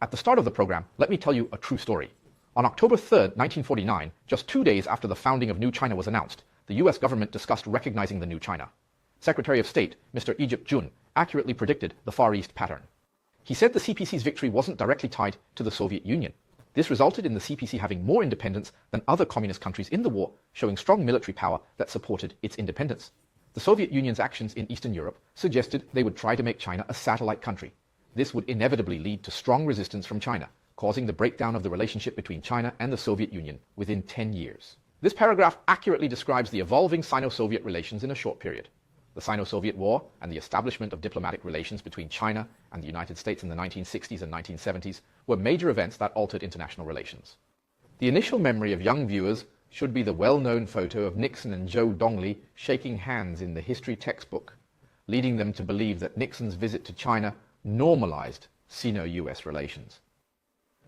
At the start of the program, let me tell you a true story. On October 3rd, 1949, just 2 days after the founding of New China was announced, the US government discussed recognizing the New China. Secretary of State, Mr. Egypt Jun, accurately predicted the Far East pattern. He said the CPC's victory wasn't directly tied to the Soviet Union. This resulted in the CPC having more independence than other communist countries in the war, showing strong military power that supported its independence. The Soviet Union's actions in Eastern Europe suggested they would try to make China a satellite country. This would inevitably lead to strong resistance from China, causing the breakdown of the relationship between China and the Soviet Union within 10 years. This paragraph accurately describes the evolving Sino-Soviet relations in a short period. The Sino-Soviet War and the establishment of diplomatic relations between China and the United States in the 1960s and 1970s were major events that altered international relations. The initial memory of young viewers should be the well-known photo of Nixon and Zhou Dongli shaking hands in the history textbook, leading them to believe that Nixon's visit to China normalized Sino-US relations.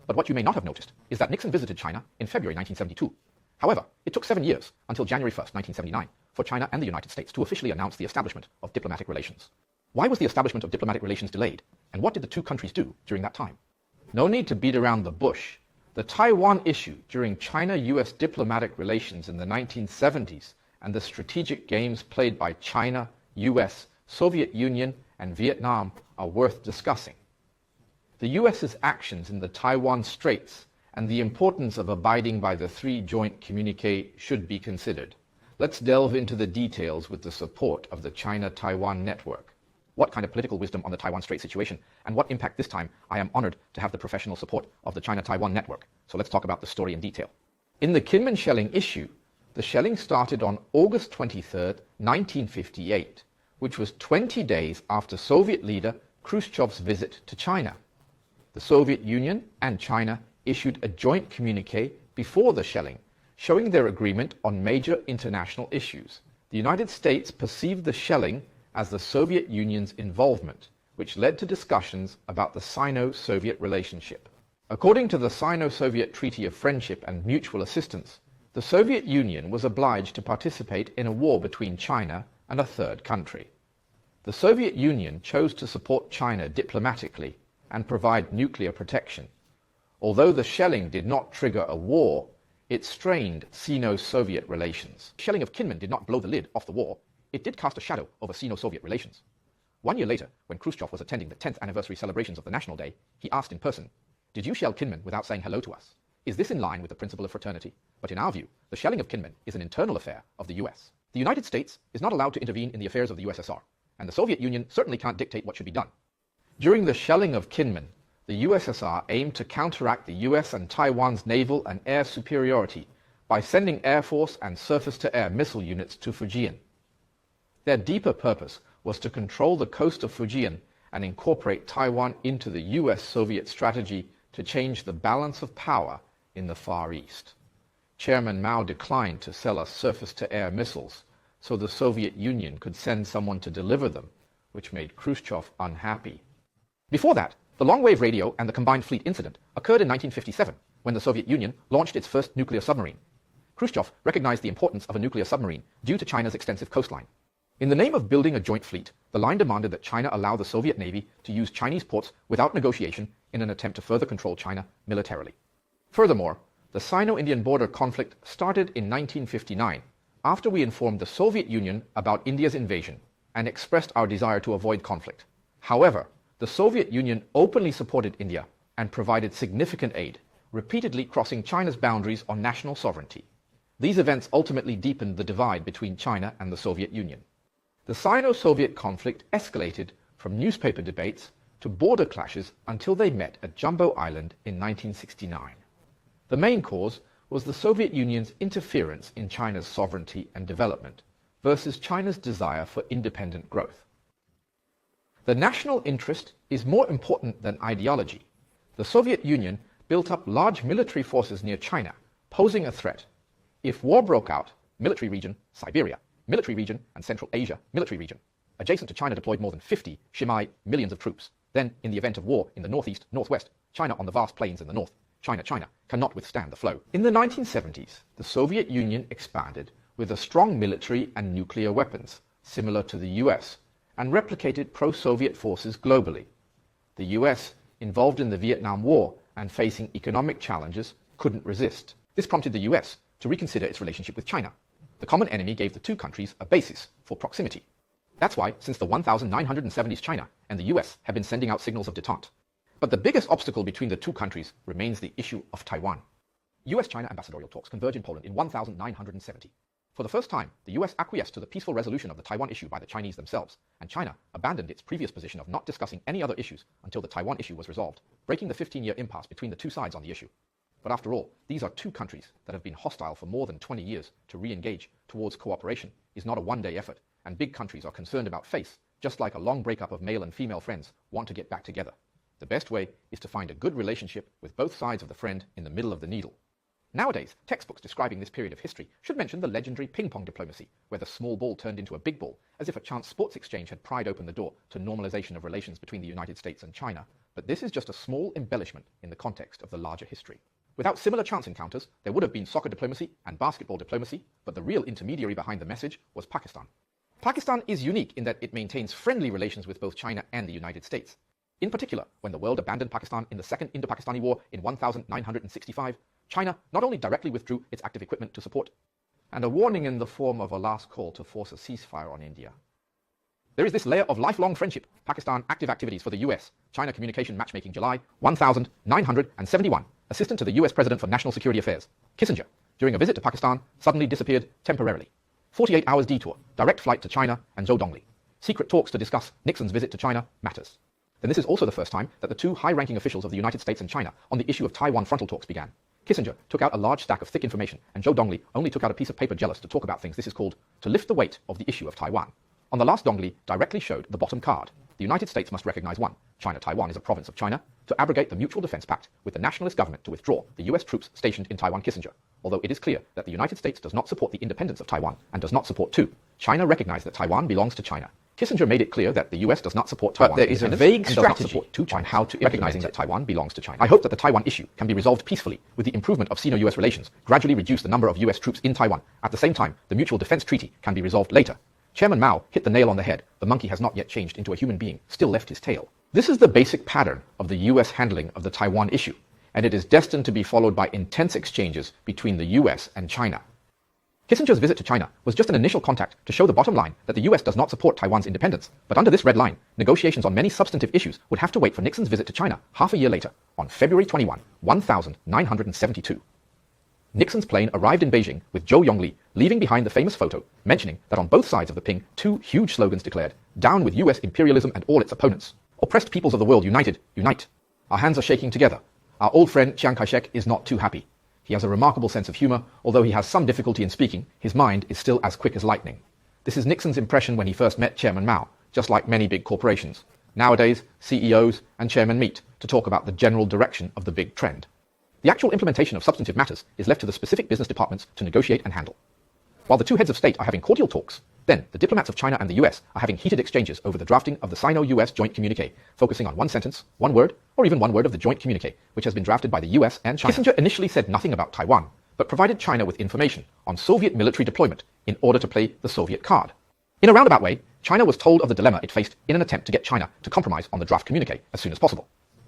But what you may not have noticed is that Nixon visited China in February 1972. However, it took 7 years, until January 1st, 1979, for China and the United States to officially announce the establishment of diplomatic relations. Why was the establishment of diplomatic relations delayed, and what did the two countries do during that time? No need to beat around the bush. The Taiwan issue during China-US diplomatic relations in the 1970s and the strategic games played by China, US, Soviet Union, and Vietnam are worth discussing. The US's actions in the Taiwan Straits and the importance of abiding by the 3 joint communiques should be considered. Let's delve into the details with the support of the China-Taiwan network. What kind of political wisdom on the Taiwan Strait situation, and what impact this time? I am honored to have the professional support of the China-Taiwan network. So let's talk about the story in detail. In the Kinmen shelling issue, the shelling started on August 23, 1958, which was 20 days after Soviet leader Khrushchev's visit to China. The Soviet Union and China issued a joint communique before the shelling, showing their agreement on major international issues. The United States perceived the shelling as the Soviet Union's involvement, which led to discussions about the Sino-Soviet relationship. According to the Sino-Soviet Treaty of Friendship and Mutual Assistance, the Soviet Union was obliged to participate in a war between China and a third country. The Soviet Union chose to support China diplomatically and provide nuclear protection. Although the shelling did not trigger a war, it strained Sino-Soviet relations. The shelling of Kinmen did not blow the lid off the war. It did cast a shadow over Sino-Soviet relations. 1 year later, when Khrushchev was attending the 10th anniversary celebrations of the National Day, he asked in person, "Did you shell Kinmen without saying hello to us? Is this in line with the principle of fraternity?" But in our view, the shelling of Kinmen is an internal affair of the US. The United States is not allowed to intervene in the affairs of the USSR, and the Soviet Union certainly can't dictate what should be done. During the shelling of Kinmen, the USSR aimed to counteract the US and Taiwan's naval and air superiority by sending Air Force and surface-to-air missile units to Fujian. Their deeper purpose was to control the coast of Fujian and incorporate Taiwan into the US-Soviet strategy to change the balance of power in the Far East. Chairman Mao declined to sell us surface-to-air missiles, so the Soviet Union could send someone to deliver them, which made Khrushchev unhappy. Before that, the long-wave radio and the combined fleet incident occurred in 1957, when the Soviet Union launched its first nuclear submarine. Khrushchev recognized the importance of a nuclear submarine due to China's extensive coastline. In the name of building a joint fleet, the line demanded that China allow the Soviet Navy to use Chinese ports without negotiation in an attempt to further control China militarily. Furthermore, the Sino-Indian border conflict started in 1959, after we informed the Soviet Union about India's invasion and expressed our desire to avoid conflict. However, the Soviet Union openly supported India and provided significant aid, repeatedly crossing China's boundaries on national sovereignty. These events ultimately deepened the divide between China and the Soviet Union. The Sino-Soviet conflict escalated from newspaper debates to border clashes until they met at Jumbo Island in 1969. The main cause was the Soviet Union's interference in China's sovereignty and development versus China's desire for independent growth. The national interest is more important than ideology. The Soviet Union built up large military forces near China, posing a threat. If war broke out, military region, Siberia, military region, and Central Asia, military region. Adjacent to China deployed more than 50 Shimai millions of troops. Then, in the event of war in the northeast, northwest, China on the vast plains in the north, China cannot withstand the flow. In the 1970s, the Soviet Union expanded with a strong military and nuclear weapons, similar to the US, and replicated pro-Soviet forces globally. The US involved in the Vietnam War and facing economic challenges, couldn't resist. This prompted the US to reconsider its relationship with China. The common enemy gave the two countries a basis for proximity. That's why, since the 1970s, China and the US have been sending out signals of détente. But the biggest obstacle between the two countries remains the issue of Taiwan. US-China ambassadorial talks converge in Poland in 1970. For the first time, the US acquiesced to the peaceful resolution of the Taiwan issue by the Chinese themselves, and China abandoned its previous position of not discussing any other issues until the Taiwan issue was resolved, breaking the 15-year impasse between the two sides on the issue. But after all, these are two countries that have been hostile for more than 20 years. To re-engage towards cooperation is not a one-day effort, and big countries are concerned about face, just like a long breakup of male and female friends want to get back together. The best way is to find a good relationship with both sides of the friend in the middle of the needle. Nowadays, textbooks describing this period of history should mention the legendary ping-pong diplomacy, where the small ball turned into a big ball, as if a chance sports exchange had pried open the door to normalization of relations between the United States and China. But this is just a small embellishment in the context of the larger history. Without similar chance encounters, there would have been soccer diplomacy and basketball diplomacy, but the real intermediary behind the message was Pakistan. Pakistan is unique in that it maintains friendly relations with both China and the United States. In particular, when the world abandoned Pakistan in the Second Indo-Pakistani War in 1965, China not only directly withdrew its active equipment to support, and a warning in the form of a last call to force a ceasefire on India. There is this layer of lifelong friendship, Pakistan active activities for the US, China communication matchmaking July 1971, assistant to the US President for National Security Affairs, Kissinger, during a visit to Pakistan, suddenly disappeared temporarily. 48 hours detour, direct flight to China and Zhou Dongli. Secret talks to discuss Nixon's visit to China matters. Then this is also the first time that the two high-ranking officials of the United States and China on the issue of Taiwan frontal talks began. Kissinger took out a large stack of thick information, and Zhou Dongli only took out a piece of paper jealous to talk about things. This is called to lift the weight of the issue of Taiwan. On the last, Dongli directly showed the bottom card. The United States must recognize 1. China-Taiwan is a province of China, to abrogate the Mutual Defense Pact with the nationalist government to withdraw the US troops stationed in Taiwan. Kissinger, although it is clear that the United States does not support the independence of Taiwan and does not support 2. China recognize that Taiwan belongs to China. Kissinger made it clear that the US does not support Taiwan. But there is a vague strategy on how to recognizing that Taiwan belongs to China. I hope that the Taiwan issue can be resolved peacefully with the improvement of Sino-US relations, gradually reduce the number of US troops in Taiwan. At the same time, the Mutual Defense Treaty can be resolved later. Chairman Mao hit the nail on the head. The monkey has not yet changed into a human being, still left his tail. This is the basic pattern of the US handling of the Taiwan issue, and it is destined to be followed by intense exchanges between the US and China. Kissinger's visit to China was just an initial contact to show the bottom line that the US does not support Taiwan's independence. But under this red line, negotiations on many substantive issues would have to wait for Nixon's visit to China half a year later, on February 21, 1972. Nixon's plane arrived in Beijing with Zhou Yongli leaving behind the famous photo mentioning that on both sides of the ping, two huge slogans declared, "Down with US imperialism and all its opponents. Oppressed peoples of the world united, unite. Our hands are shaking together. Our old friend Chiang Kai-shek is not too happy. He has a remarkable sense of humor. Although he has some difficulty in speaking, his mind is still as quick as lightning." This is Nixon's impression when he first met Chairman Mao, just like many big corporations. Nowadays, CEOs and chairmen meet to talk about the general direction of the big trend. The actual implementation of substantive matters is left to the specific business departments to negotiate and handle. While the two heads of state are having cordial talks, then the diplomats of China and the US are having heated exchanges over the drafting of the Sino-US joint communique, focusing on one sentence, one word, or even one word of the joint communique, which has been drafted by the US and China. Kissinger initially said nothing about Taiwan, but provided China with information on Soviet military deployment in order to play the Soviet card. In a roundabout way, China was told of the dilemma it faced in an attempt to get China to compromise on the draft communique as soon as possible.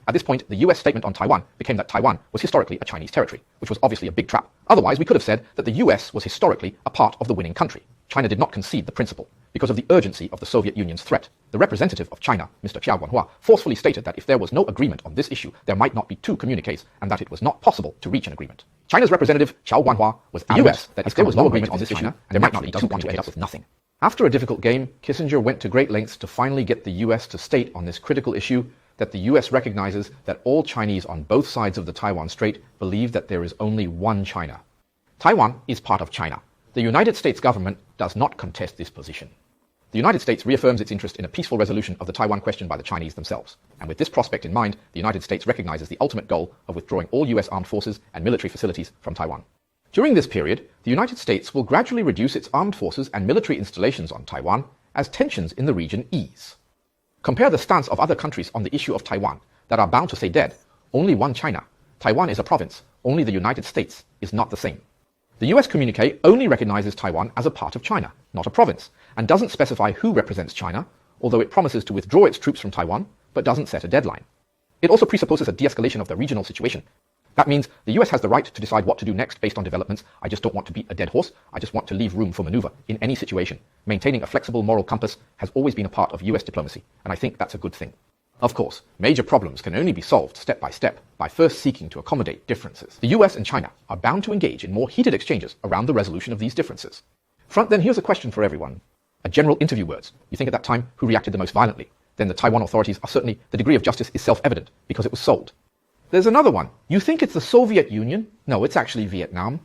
At this point, the US statement on Taiwan became that Taiwan was historically a Chinese territory, which was obviously a big trap. Otherwise, we could have said that the US was historically a part of the winning country. China did not concede the principle because of the urgency of the Soviet Union's threat. The representative of China, Mr. Qiao Guanhua, forcefully stated that if there was no agreement on this issue, there might not be two communiques and that it was not possible to reach an agreement. China's representative, Qiao Guanhua, was adamant that if there was no agreement on this issue, there might not be two communiques with nothing. After a difficult game, Kissinger went to great lengths to finally get the US to state on this critical issue that the US recognizes that all Chinese on both sides of the Taiwan Strait believe that there is only one China. Taiwan is part of China. The United States government does not contest this position. The United States reaffirms its interest in a peaceful resolution of the Taiwan question by the Chinese themselves. And with this prospect in mind, the United States recognizes the ultimate goal of withdrawing all US armed forces and military facilities from Taiwan. During this period, the United States will gradually reduce its armed forces and military installations on Taiwan as tensions in the region ease. Compare the stance of other countries on the issue of Taiwan that are bound to say dead, only one China. Taiwan is a province, only the United States is not the same. The US communique only recognizes Taiwan as a part of China, not a province, and doesn't specify who represents China, although it promises to withdraw its troops from Taiwan, but doesn't set a deadline. It also presupposes a de-escalation of the regional situation. That means the US has the right to decide what to do next based on developments. I just don't want to beat a dead horse. I just want to leave room for maneuver in any situation. Maintaining a flexible moral compass has always been a part of US diplomacy, and I think that's a good thing. Of course, major problems can only be solved step by first seeking to accommodate differences. The US and China are bound to engage in more heated exchanges around the resolution of these differences. Front, then here's a question for everyone. A general interview words. You think at that time who reacted the most violently? Then the Taiwan authorities are certainly, the degree of justice is self-evident because it was sold. There's another one. You think it's the Soviet Union? No, it's actually Vietnam.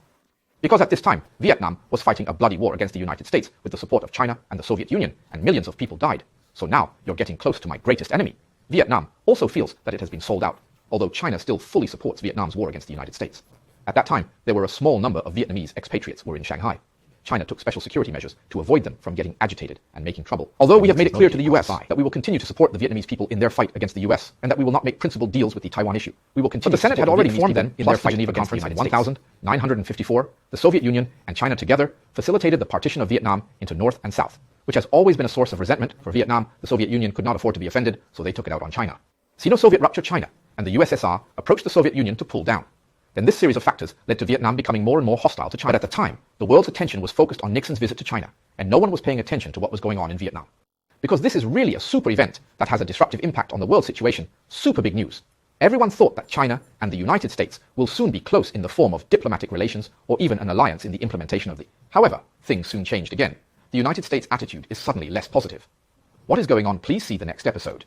Because at this time, Vietnam was fighting a bloody war against the United States with the support of China and the Soviet Union, and millions of people died. So now you're getting close to my greatest enemy. Vietnam also feels that it has been sold out, although China still fully supports Vietnam's war against the United States. At that time, there were a small number of Vietnamese expatriates were in Shanghai. China took special security measures to avoid them from getting agitated and making trouble. Although we have made it clear to the US that we will continue to support the Vietnamese people in their fight against the US, and that we will not make principled deals with the Taiwan issue, we will continue. But the Senate had already formed then in their fight Geneva Conference in 1954. The Soviet Union and China together facilitated the partition of Vietnam into North and South, which has always been a source of resentment for Vietnam. The Soviet Union could not afford to be offended, so they took it out on China. Sino-Soviet rupture China, and the USSR approached the Soviet Union to pull down. Then this series of factors led to Vietnam becoming more and more hostile to China. But at the time, the world's attention was focused on Nixon's visit to China, and no one was paying attention to what was going on in Vietnam. Because this is really a super event that has a disruptive impact on the world situation, super big news. Everyone thought that China and the United States will soon be close in the form of diplomatic relations or even an alliance in the implementation of the. However, things soon changed again. The United States' attitude is suddenly less positive. What is going on? Please see the next episode.